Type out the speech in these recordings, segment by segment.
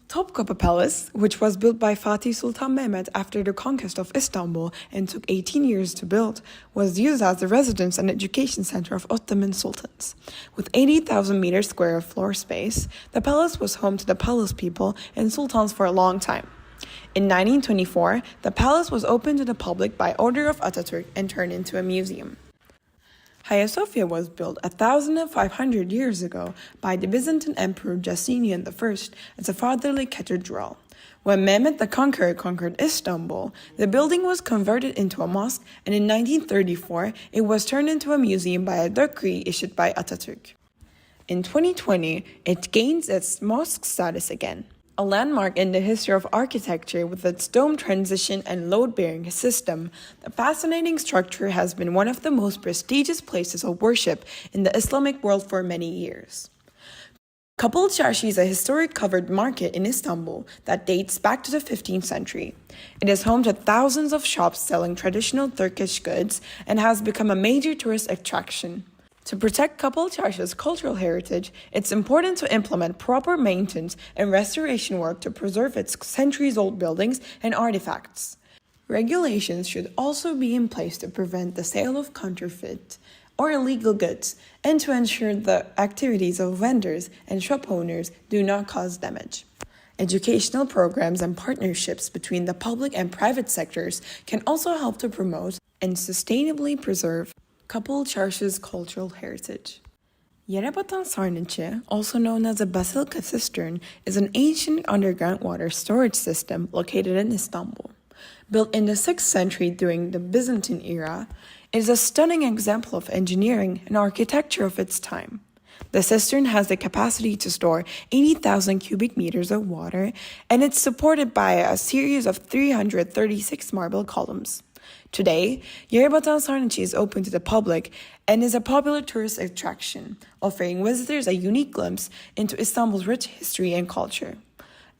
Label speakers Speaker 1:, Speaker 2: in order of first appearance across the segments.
Speaker 1: Topkapı Palace, which was built by Fatih Sultan Mehmet after the conquest of Istanbul and took 18 years to build, was used as the residence and education center of Ottoman sultans. With 80,000 meters square of floor space, the palace was home to the palace people and sultans for a long time. In 1924, the palace was opened to the public by order of Atatürk and turned into a museum. Hagia Sophia was built 1,500 years ago by the Byzantine Emperor Justinian I as a fatherly cathedral. When Mehmet the Conqueror conquered Istanbul, the building was converted into a mosque, and in 1934 it was turned into a museum by a decree issued by Atatürk. In 2020, it gains its mosque status again. A landmark in the history of architecture with its dome transition and load-bearing system, the fascinating structure has been one of the most prestigious places of worship in the Islamic world for many years. Kapalı Çarşı is a historic covered market in Istanbul that dates back to the 15th century. It is home to thousands of shops selling traditional Turkish goods and has become a major tourist attraction. To protect Kapalı Çarşı's cultural heritage, it's important to implement proper maintenance and restoration work to preserve its centuries-old buildings and artifacts. Regulations should also be in place to prevent the sale of counterfeit or illegal goods and to ensure the activities of vendors and shop owners do not cause damage. Educational programs and partnerships between the public and private sectors can also help to promote and sustainably preserve Kapalı Çarşı's cultural heritage. Yerebatan Sarnıcı, also known as a basilica cistern, is an ancient underground water storage system located in Istanbul. Built in the 6th century during the Byzantine era, it is a stunning example of engineering and architecture of its time. The cistern has the capacity to store 80,000 cubic meters of water, and it's supported by a series of 336 marble columns. Today, Yerebatan Sarnıcı is open to the public and is a popular tourist attraction, offering visitors a unique glimpse into Istanbul's rich history and culture.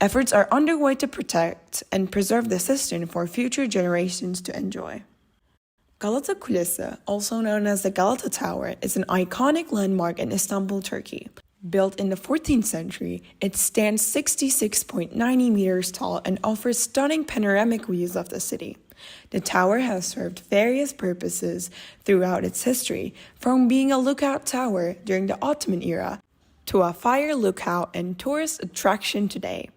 Speaker 1: Efforts are underway to protect and preserve the cistern for future generations to enjoy. Galata Kulesi, also known as the Galata Tower, is an iconic landmark in Istanbul, Turkey. Built in the 14th century, it stands 66.90 meters tall and offers stunning panoramic views of the city. The tower has served various purposes throughout its history, from being a lookout tower during the Ottoman era to a fire lookout and tourist attraction today.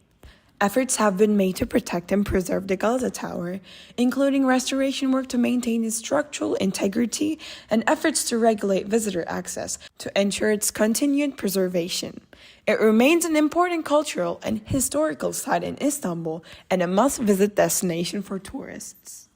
Speaker 1: Efforts have been made to protect and preserve the Galata Tower, including restoration work to maintain its structural integrity and efforts to regulate visitor access to ensure its continued preservation. It remains an important cultural and historical site in Istanbul and a must-visit destination for tourists.